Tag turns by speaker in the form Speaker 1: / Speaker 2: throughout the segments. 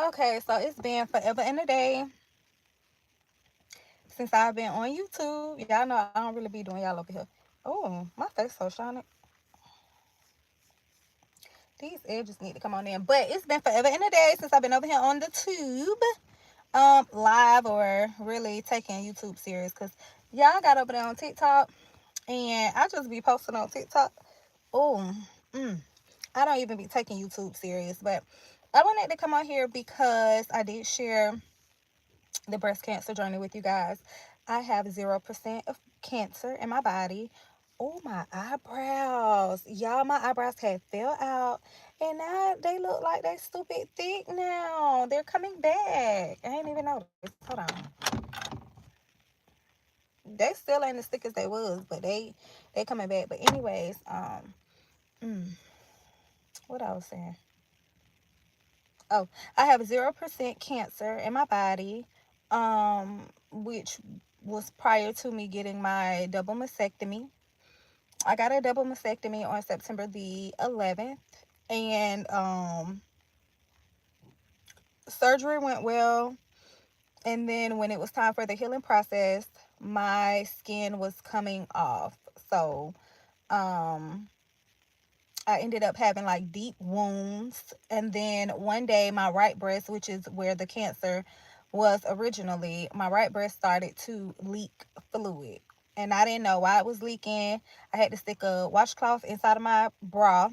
Speaker 1: Okay, so it's been forever and a day since I've been on YouTube. Y'all know I don't really be doing y'all over here. Oh, my face so shiny. These edges need to come on in. But it's been forever and a day since I've been over here on the tube. Live or really taking YouTube serious. Because y'all got over there on TikTok. And I just be posting on TikTok. Oh, I don't even be taking YouTube serious. But I wanted to come on here because I did share the breast cancer journey with you guys. I have 0% of cancer in my body. Oh, my eyebrows. Y'all, my eyebrows had fell out. And now they look like they stupid thick now. They're coming back. I ain't even noticed. Hold on. They still ain't as thick as they was, but they coming back. But anyways, what I was saying. Oh, I have 0% cancer in my body, which was prior to me getting my double mastectomy. I got a double mastectomy on September the 11th, and surgery went well. And then when it was time for the healing process, my skin was coming off. So, I ended up having like deep wounds. And then one day, my right breast, which is where the cancer was originally, my right breast started to leak fluid. And I didn't know why it was leaking. I had to stick a washcloth inside of my bra,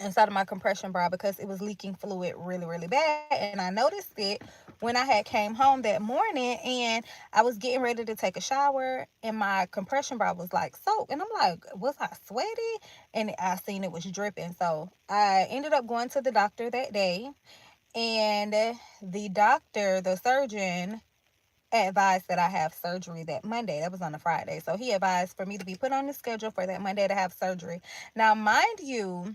Speaker 1: inside of my compression bra, because it was leaking fluid really, really bad. And I noticed it when I had came home that morning, and I was getting ready to take a shower, and my compression bra was like soaked. And I'm like, was I sweaty? And I seen it was dripping. So I ended up going to the doctor that day, and the doctor, the surgeon, advised that I have surgery that Monday. That was on a Friday. So he advised for me to be put on the schedule for that Monday to have surgery. Now, mind you,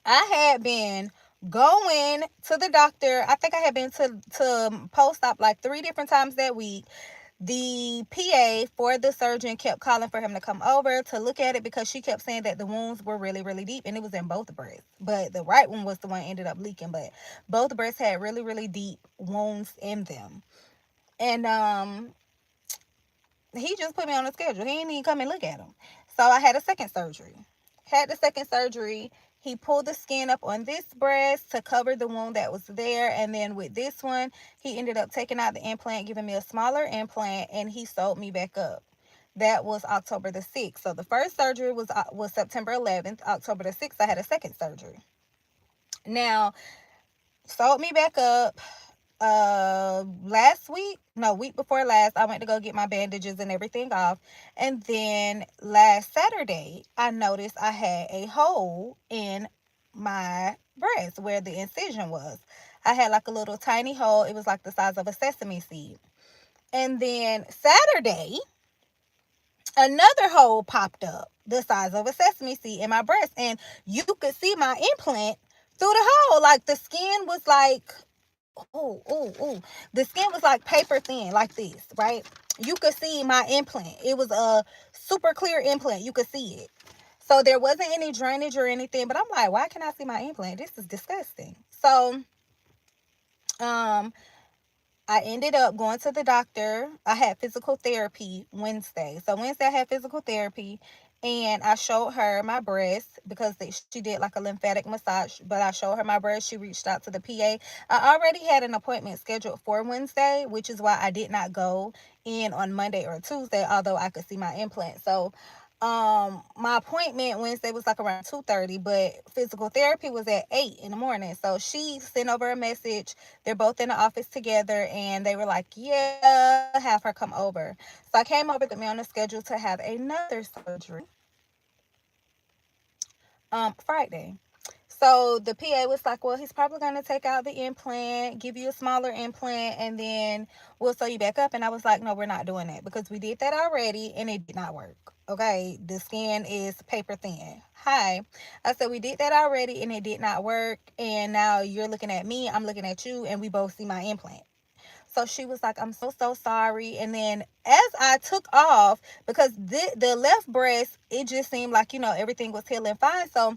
Speaker 1: I had been going to the doctor. I think I had been to post-op like 3 different times that week. The PA for the surgeon kept calling for him to come over to look at it because she kept saying that the wounds were really, really deep, and it was in both breasts. But the right one was the one ended up leaking, but both breasts had really, really deep wounds in them. And he just put me on the schedule. He didn't even come and look at them. So I had a second surgery. Had the second surgery. He pulled the skin up on this breast to cover the wound that was there. And then with this one, he ended up taking out the implant, giving me a smaller implant, and he sewed me back up. That was October the 6th. So the first surgery was September 11th. October the 6th, I had a second surgery. Now, sewed me back up. Last week, no, week before last, I went to go get my bandages and everything off. And then last Saturday, I noticed I had a hole in my breast where the incision was. I had like a little tiny hole. It was like the size of a sesame seed. And then Saturday, another hole popped up the size of a sesame seed in my breast. And you could see my implant through the hole. Like the skin was like, the skin was like paper thin, like this, right? You could see my implant. It was a super clear implant. You could see it. So there wasn't any drainage or anything, but I'm like, why can't I see my implant? This is disgusting. So, um, I ended up going to the doctor. I had physical therapy Wednesday. So Wednesday I had physical therapy, and I showed her my breast because she did like a lymphatic massage, but I showed her my breast. She reached out to the PA. I already had an appointment scheduled for Wednesday, which is why I did not go in on Monday or Tuesday, although I could see my implant. So my appointment Wednesday was like around 2:30, but physical therapy was at 8 in the morning. So she sent over a message. They're both in the office together, and they were like, yeah, have her come over. So I came over, to me on the schedule to have another surgery Friday. So the PA was like, well, he's probably going to take out the implant, give you a smaller implant, and then we'll sew you back up. And I was like, no, we're not doing that because we did that already and it did not work. Okay, the skin is paper thin. Hi. I said, we did that already and it did not work. And now you're looking at me, I'm looking at you, and we both see my implant. So she was like, I'm so, so sorry. And then as I took off, because the left breast, it just seemed like, everything was healing fine. So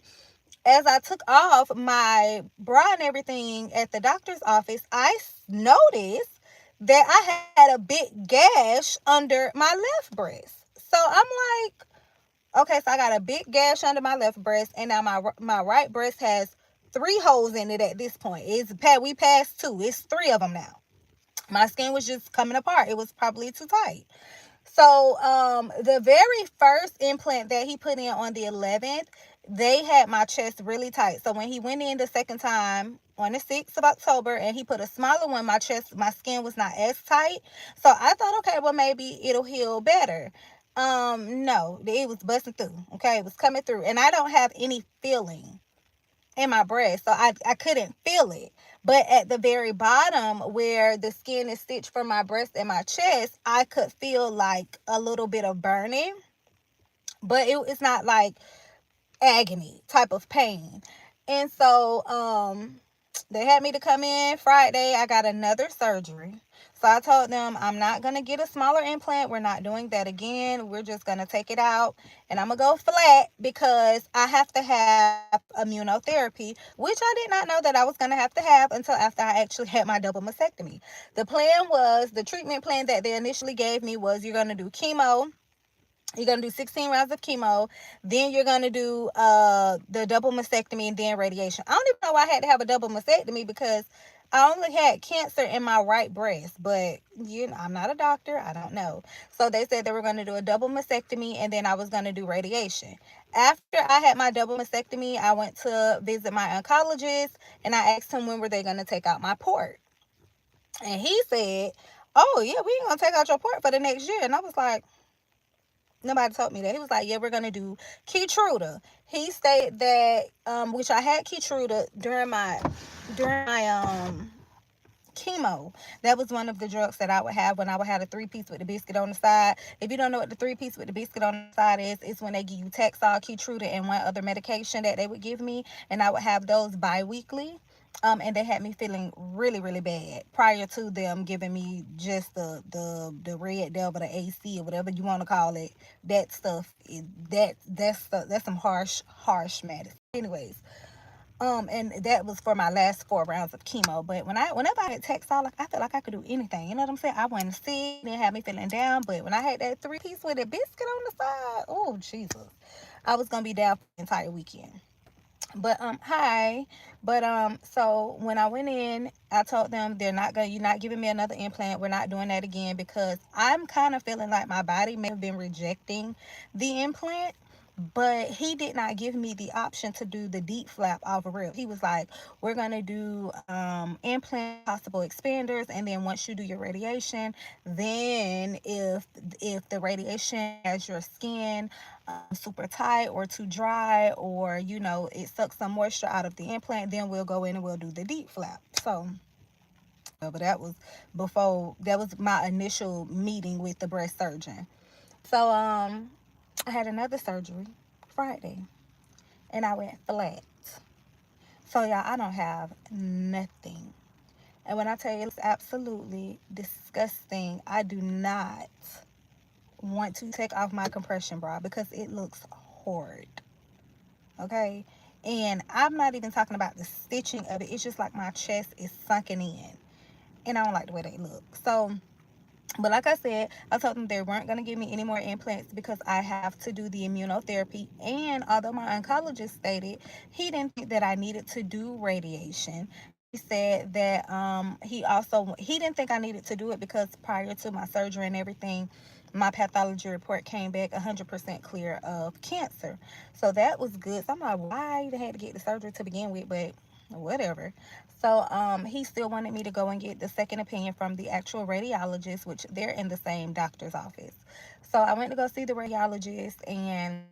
Speaker 1: as I took off my bra and everything at the doctor's office, I noticed that I had a big gash under my left breast. So I'm like, okay, so I got a big gash under my left breast, and now my right breast has 3 holes in it at this point. We passed 2. It's 3 of them now. My skin was just coming apart. It was probably too tight. So the very first implant that he put in on the 11th, they had my chest really tight. So when he went in the second time on the 6th of October and he put a smaller one, my skin was not as tight. So I thought, okay, well, maybe it'll heal better. No, it was busting through. Okay, it was coming through, and I don't have any feeling in my breast, so I couldn't feel it. But at the very bottom where the skin is stitched for my breast and my chest, I could feel like a little bit of burning, but it's not like agony type of pain. And so they had me to come in Friday. I got another surgery. So I told them I'm not going to get a smaller implant. We're not doing that again. We're just going to take it out and I'm going to go flat because I have to have immunotherapy, which I did not know that I was going to have until after I actually had my double mastectomy. The treatment plan that they initially gave me was you're going to do chemo. You're going to do 16 rounds of chemo. Then you're going to do the double mastectomy and then radiation. I don't even know why I had to have a double mastectomy because I only had cancer in my right breast. But, I'm not a doctor. I don't know. So they said they were going to do a double mastectomy and then I was going to do radiation. After I had my double mastectomy, I went to visit my oncologist and I asked him when were they going to take out my port. And he said, oh, yeah, we ain't going to take out your port for the next year. And I was like, nobody told me that. He was like, yeah, we're going to do Keytruda. He stated that, which I had Keytruda during my chemo. That was one of the drugs that I would have when I would have a 3-piece with the biscuit on the side. If you don't know what the 3-piece with the biscuit on the side is, it's when they give you Taxol, Keytruda, and one other medication that they would give me, and I would have those bi-weekly. And they had me feeling really, really bad prior to them giving me just the red devil, the AC, or whatever you want to call it. That stuff, that's some harsh medicine. Anyways, and that was for my last 4 rounds of chemo. But whenever I had Taxol, like I felt like I could do anything. You know what I'm saying? I wasn't sick, didn't have me feeling down. But when I had that 3-piece with a biscuit on the side, oh Jesus, I was gonna be down for the entire weekend. But hi. But so when I went in, I told them you're not giving me another implant. We're not doing that again because I'm kind of feeling like my body may have been rejecting the implant. But he did not give me the option to do the deep flap off a rib. He was like, we're gonna do implant possible expanders, and then once you do your radiation, then if the radiation has your skin super tight or too dry, or it sucks some moisture out of the implant, then we'll go in and we'll do the deep flap. So but that was my initial meeting with the breast surgeon. So I had another surgery Friday and I went flat. So y'all, I don't have nothing. And when I tell you it's absolutely disgusting, I do not want to take off my compression bra because it looks horrid. Okay? And I'm not even talking about the stitching of it. It's just like my chest is sunken in. And I don't like the way they look. So, but like I said, I told them they weren't going to give me any more implants because I have to do the immunotherapy. And although my oncologist stated he didn't think that I needed to do radiation, he said that he didn't think I needed to do it because prior to my surgery and everything, my pathology report came back 100% clear of cancer. So that was good. So I'm like, why you had to get the surgery to begin with? But whatever. So he still wanted me to go and get the second opinion from the actual radiologist, which they're in the same doctor's office. So I went to go see the radiologist, and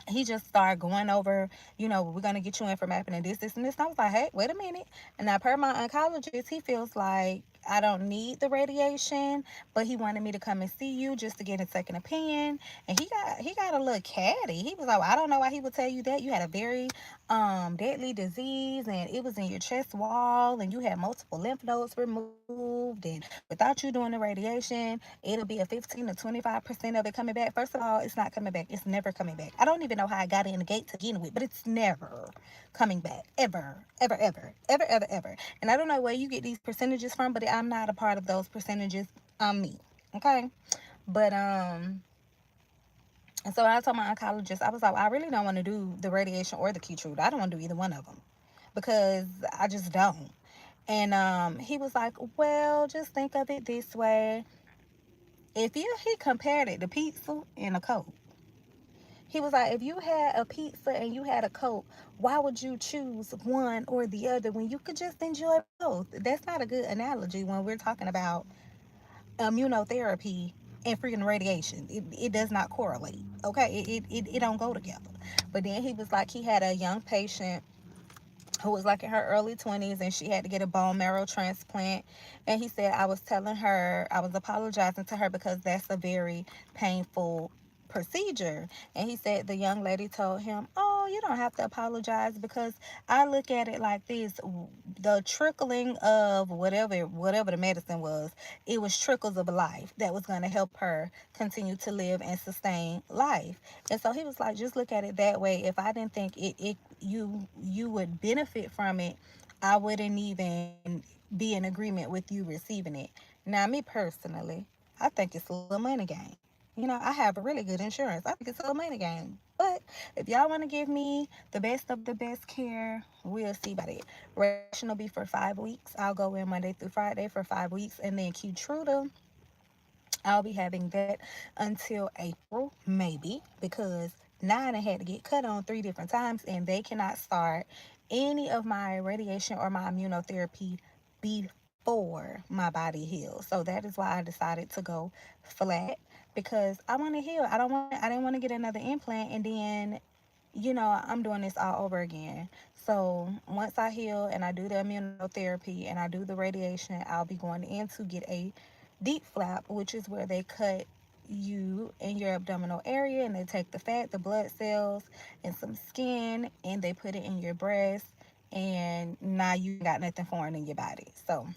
Speaker 1: he just started going over, we're going to get you in for mapping and this, and this. And I was like, hey, wait a minute. And now per my oncologist, he feels like I don't need the radiation, but he wanted me to come and see you just to get a second opinion. And he got a little catty. He was like, well, I don't know why he would tell you that. You had a very deadly disease, and it was in your chest wall, and you had multiple lymph nodes removed, and without you doing the radiation, it'll be a 15 to 25% of it coming back. First of all, it's not coming back. It's never coming back. I don't even know how I got in the gate to begin with, but it's never coming back. Ever. Ever, ever. Ever, ever, ever. And I don't know where you get these percentages from, but I'm not a part of those percentages. I'm me. Okay? But and so when I told my oncologist, I was like, I really don't want to do the radiation or the Keytrude. I don't want to do either one of them because I just don't. And he was like, well, just think of it this way. If you he compared it to pizza and a Coke. He was like, if you had a pizza and you had a Coke, why would you choose one or the other when you could just enjoy both? That's not a good analogy when we're talking about immunotherapy and freaking radiation. It does not correlate. Okay, it don't go together. But then he was like, he had a young patient who was like in her early 20s, and she had to get a bone marrow transplant. And he said, I was telling her, I was apologizing to her because that's a very painful procedure. And he said the young lady told him, oh, you don't have to apologize because I look at it like this: the trickling of whatever the medicine was, it was trickles of life that was going to help her continue to live and sustain life. And so he was like, just look at it that way. If I didn't think you would benefit from it, I wouldn't even be in agreement with you receiving it. Now, me personally, I think it's a little money game. You know, I have a really good insurance. I think it's a little money game. But if y'all want to give me the best of the best care, we'll see about it. Radiation will be for 5 weeks. I'll go in Monday through Friday for 5 weeks. And then Keytruda, I'll be having that until April, maybe, because nine I had to get cut on 3 different times, and they cannot start any of my radiation or my immunotherapy before my body heals. So that is why I decided to go flat because I want to heal. I didn't want to get another implant and then I'm doing this all over again. So once I heal and I do the immunotherapy and I do the radiation, I'll be going in to get a deep flap, which is where they cut you in your abdominal area and they take the fat, the blood cells, and some skin and they put it in your breast. And now you got nothing foreign in your body. So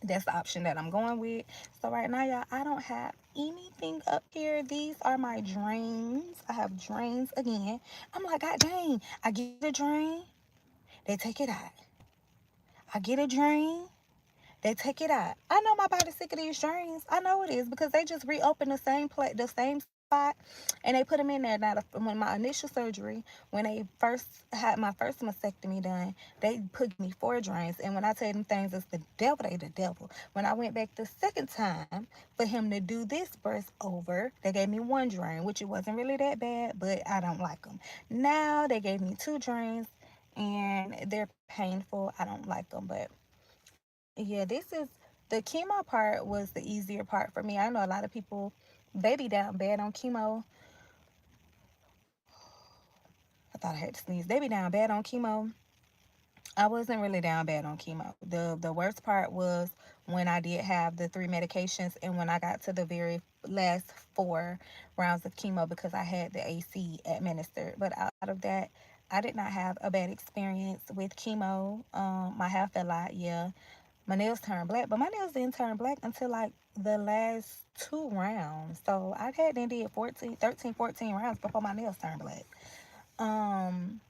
Speaker 1: that's the option that I'm going with. So right now, y'all, I don't have anything up here. These are my drains. I have drains again. I'm like, God dang, I get a drain, they take it out. I get a drain, they take it out. I know my body's sick of these drains. I know it is because they just reopen the same plate, the same spot, and they put them in there. Now, when my initial surgery, when they first had my first mastectomy done, they put me 4 drains. And when I tell them things, it's the devil. They the devil. When I went back the second time for him to do this breast over, they gave me 1 drain, which it wasn't really that bad, but I don't like them. Now they gave me 2 drains, and they're painful. I don't like them, but yeah, this is the chemo part was the easier part for me. I know a lot of people, they be down bad on chemo. I thought I had to sneeze. They be down bad on chemo. I wasn't really down bad on chemo. The worst part was when I did have the 3 medications and when I got to the very last 4 rounds of chemo because I had the AC administered. But outside of that, I did not have a bad experience with chemo. My hair fell out, yeah. My nails turned black, but my nails didn't turn black until like the last 2 rounds. So I had then did 14, 13, 14 rounds before my nails turned black. Um,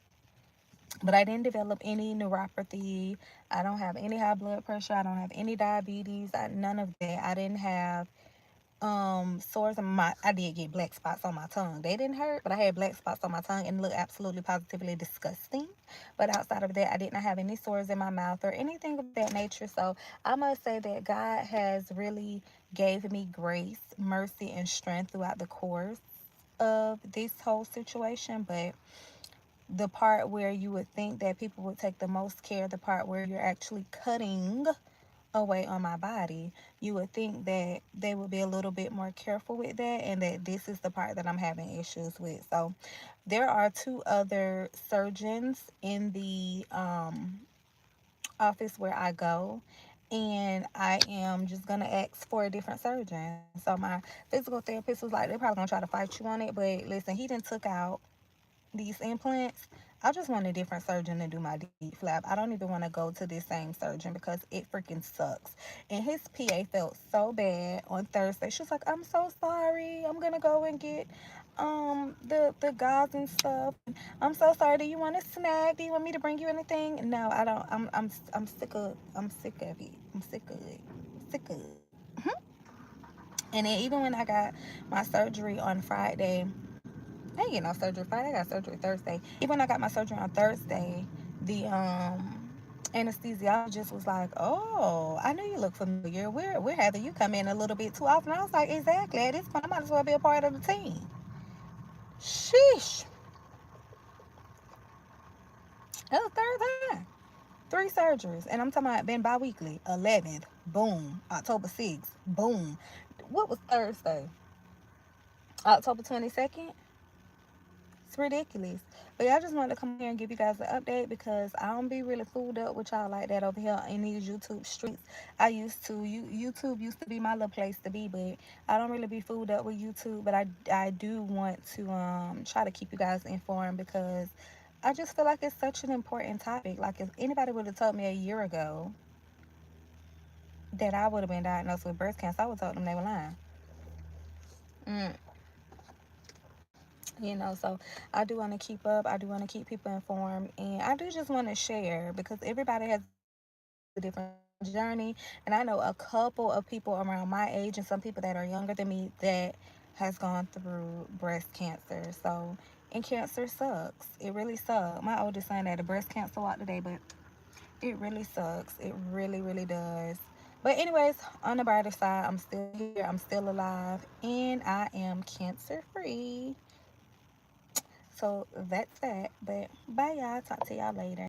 Speaker 1: but I didn't develop any neuropathy. I don't have any high blood pressure. I don't have any diabetes. None of that. I didn't have sores on my I did get black spots on my tongue. They didn't hurt, but I had black spots on my tongue and looked absolutely positively disgusting. But outside of that, I did not have any sores in my mouth or anything of that nature. So I must say that God has really gave me grace, mercy, and strength throughout the course of this whole situation. But the part where you would think that people would take the most care, the part where you're actually cutting away on my body, you would think that they would be a little bit more careful with that, and that this is the part that I'm having issues with. So there are 2 other surgeons in the office where I go, and I am just gonna ask for a different surgeon. So my physical therapist was like, they're probably gonna try to fight you on it, but listen, he didn't took out these implants. I just want a different surgeon to do my deep flap. I don't even want to go to this same surgeon because it freaking sucks. And his PA felt so bad on Thursday. She was like, "I'm so sorry. I'm gonna go and get the gauze and stuff. I'm so sorry. Do you want a snack? Do you want me to bring you anything?" No, I don't. I'm sick of it. I'm sick of it. Sick of it. And then even when I got my surgery on Friday, I ain't get no surgery Friday. I got surgery Thursday. Even when I got my surgery on Thursday, the anesthesiologist was like, "Oh, I knew you look familiar. We're having you come in a little bit too often." I was like, "Exactly. At this point, I might as well be a part of the team." Sheesh. That was the third time. 3 surgeries, and I'm talking about been bi-weekly. 11th, boom. October 6th, boom. What was Thursday? October 22nd. It's ridiculous. But yeah, I just wanted to come here and give you guys an update because I don't be really fooled up with y'all like that over here in these YouTube streets. I used to. YouTube used to be my little place to be, but I don't really be fooled up with YouTube. But I do want to try to keep you guys informed because I just feel like it's such an important topic. Like if anybody would have told me a year ago that I would have been diagnosed with breast cancer, I would have told them they were lying. Mm, so I do want to keep up. I do want to keep people informed, and I do just want to share because everybody has a different journey, and I know a couple of people around my age and some people that are younger than me that has gone through breast cancer. So, and cancer sucks. It really sucks. My oldest son had a breast cancer walk today, but it really sucks. It really, really does. But anyways, on the brighter side, I'm still here. I'm still alive, and I am cancer free. So that's that. But bye, y'all. Talk to y'all later.